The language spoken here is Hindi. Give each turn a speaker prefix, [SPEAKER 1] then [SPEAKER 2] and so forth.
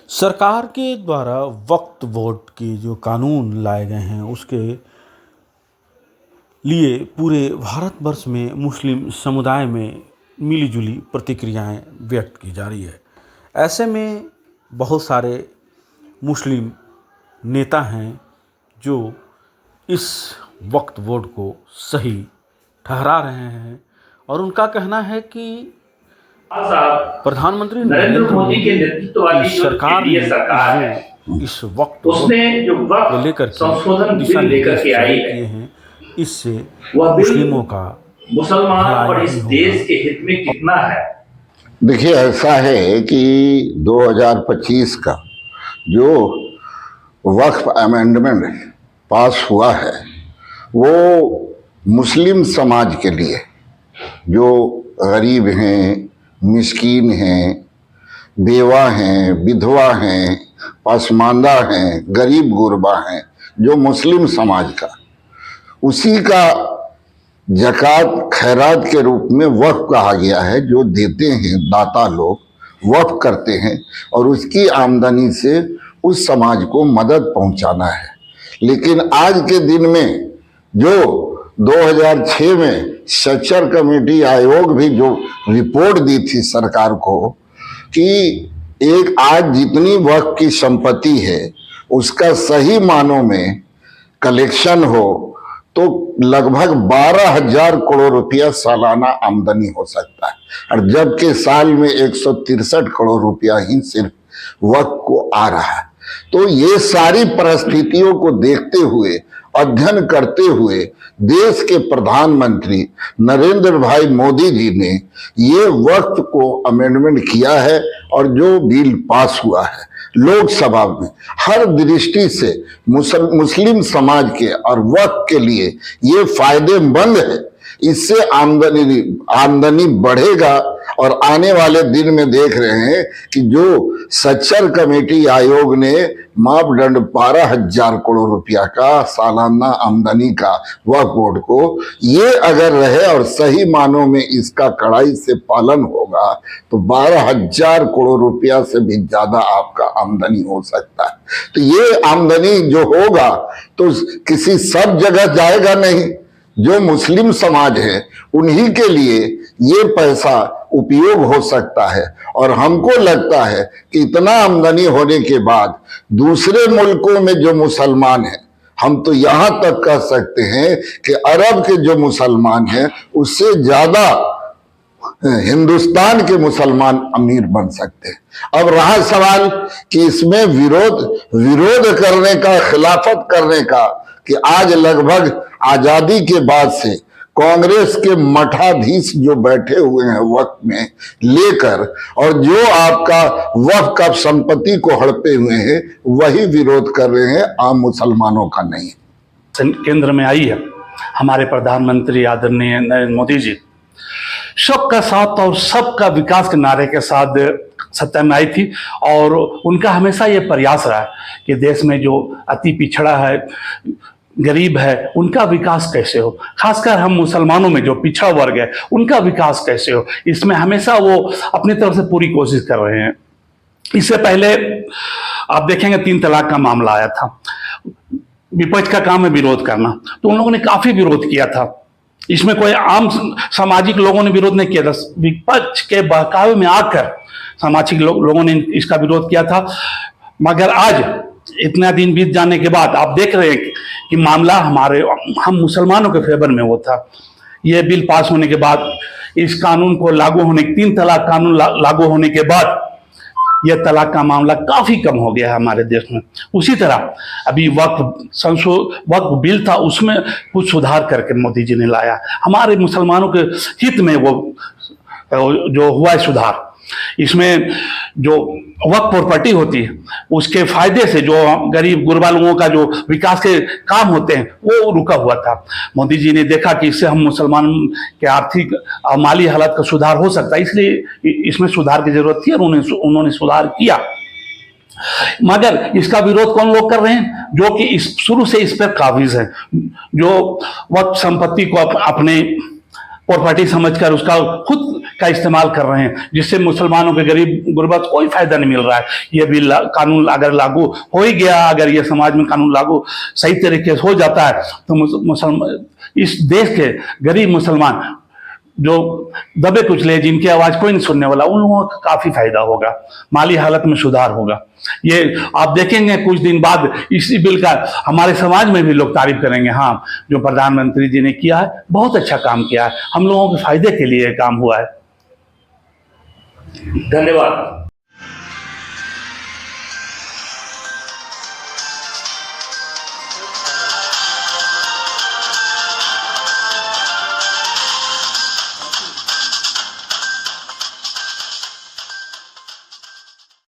[SPEAKER 1] सरकार के द्वारा वक्फ बोर्ड के जो कानून लाए गए हैं उसके लिए पूरे भारतवर्ष में मुस्लिम समुदाय में मिलीजुली प्रतिक्रियाएं व्यक्त की जा रही है। ऐसे में बहुत सारे मुस्लिम नेता हैं जो इस वक्फ बोर्ड को सही ठहरा रहे हैं और उनका कहना है कि प्रधानमंत्री नरेंद्र मोदी के नेतृत्व वाली सरकार ने इस वक्त को लेकर
[SPEAKER 2] संशोधन बिल लेकर के आई है,
[SPEAKER 1] इससे
[SPEAKER 2] वह
[SPEAKER 1] मुस्लिमों का
[SPEAKER 2] मुसलमान और इस देश के हित में कितना है।
[SPEAKER 3] देखिए, ऐसा है कि 2025 का जो वक्फ अमेंडमेंट पास हुआ है वो मुस्लिम समाज के लिए, जो गरीब हैं, मिस्कीन हैं, बेवा हैं, विधवा हैं, पसमानदा हैं, गरीब गुरबा हैं, जो मुस्लिम समाज का, उसी का ज़कात खैरात के रूप में वक्फ कहा गया है। जो देते हैं दाता लोग वक्फ करते हैं और उसकी आमदनी से उस समाज को मदद पहुंचाना है। लेकिन आज के दिन में जो 2006 में सच्चर कमेटी आयोग भी जो रिपोर्ट दी थी सरकार को कि एक आज जितनी वक्फ की संपत्ति है उसका सही मानों में कलेक्शन हो तो लगभग 12,000 करोड़ रुपया सालाना आमदनी हो सकता है, और जबकि साल में 163 करोड़ रुपया ही सिर्फ वक्फ को आ रहा है। तो ये सारी परिस्थितियों को देखते हुए, अध्ययन करते हुए देश के प्रधानमंत्री नरेंद्र भाई मोदी जी ने ये वक्फ को अमेंडमेंट किया है और जो बिल पास हुआ है लोकसभा में, हर दृष्टि से मुस्लिम समाज के और वक्फ के लिए ये फायदेमंद है। इससे आमदनी बढ़ेगा और आने वाले दिन में देख रहे हैं कि जो सच्चर कमेटी आयोग ने मापदंड 12,000 करोड़ रुपया का सालाना आमदनी का वक्फ बोर्ड को, ये अगर रहे और सही मानों में इसका कड़ाई से पालन होगा तो 12,000 करोड़ रुपया से भी ज्यादा आपका आमदनी हो सकता है। तो ये आमदनी जो होगा तो किसी सब जगह जाएगा नहीं, जो मुस्लिम समाज है उन्हीं के लिए ये पैसा उपयोग हो सकता है। और हमको लगता है कि इतना आमदनी होने के बाद दूसरे मुल्कों में जो मुसलमान हैं, हम तो यहाँ तक कह सकते हैं कि अरब के जो मुसलमान हैं उससे ज्यादा हिंदुस्तान के मुसलमान अमीर बन सकते हैं। अब रहा सवाल कि इसमें विरोध करने का, खिलाफत करने का, कि आज लगभग आजादी के बाद से कांग्रेस के मठाधीश जो बैठे हुए हैं वक्फ में लेकर, और जो आपका वक्फ का संपत्ति को हड़पे हुए हैं, वही विरोध कर रहे हैं, आम मुसलमानों का नहीं।
[SPEAKER 2] केंद्र में आई है हमारे प्रधानमंत्री आदरणीय नरेंद्र मोदी जी, सबका साथ और सबका विकास के नारे के साथ सत्ता में आई थी। और उनका हमेशा ये प्रयास रहा है कि देश में जो अति पिछड़ा है, गरीब है, उनका विकास कैसे हो, खासकर हम मुसलमानों में जो पिछड़ा वर्ग है उनका विकास कैसे हो, इसमें हमेशा वो अपनी तरफ से पूरी कोशिश कर रहे हैं। इससे पहले आप देखेंगे 3 तलाक का मामला आया था, विपक्ष का काम है विरोध करना, तो उन लोगों ने काफी विरोध किया था। इसमें कोई आम सामाजिक लोगों ने विरोध नहीं किया था, विपक्ष के बहकावे में आकर सामाजिक लोगों ने इसका विरोध किया था। मगर आज इतना दिन बीत जाने के बाद आप देख रहे हैं कि मामला हम मुसलमानों के फेवर में वो था। ये बिल पास होने के बाद, इस कानून को लागू होने, 3 तलाक कानून लागू होने के बाद यह तलाक का मामला काफी कम हो गया है हमारे देश में। उसी तरह अभी वक्फ बिल था, उसमें कुछ सुधार करके मोदी जी ने लाया, हमारे मुसलमानों के हित में वो जो हुआ है सुधार। इसमें जो वक्फ प्रॉपर्टी होती है उसके फायदे से जो गरीब गुरबा लोगों का जो विकास के काम होते हैं वो रुका हुआ था। मोदी जी ने देखा कि इससे हम मुसलमान के आर्थिक और माली हालत का सुधार हो सकता है, इसलिए इसमें सुधार की जरूरत थी और उन्होंने सुधार किया। मगर इसका विरोध कौन लोग कर रहे हैं? जो कि शुरू से इस पर काबिज है, जो वक्फ संपत्ति को अपने प्रॉपर्टी समझकर उसका खुद का इस्तेमाल कर रहे हैं, जिससे मुसलमानों के गरीब गुरबत कोई फायदा नहीं मिल रहा है। ये भी कानून अगर लागू हो ही गया, अगर ये समाज में कानून लागू सही तरीके से हो जाता है तो मुसलमान, इस देश के गरीब मुसलमान जो दबे कुचले, जिनकी आवाज कोई नहीं सुनने वाला, उन लोगों का काफी फायदा होगा, माली हालत में सुधार होगा। ये आप देखेंगे कुछ दिन बाद इसी बिल का हमारे समाज में भी लोग तारीफ करेंगे, हाँ जो प्रधानमंत्री जी ने किया है बहुत अच्छा काम किया है, हम लोगों के फायदे के लिए काम हुआ है।
[SPEAKER 4] धन्यवाद।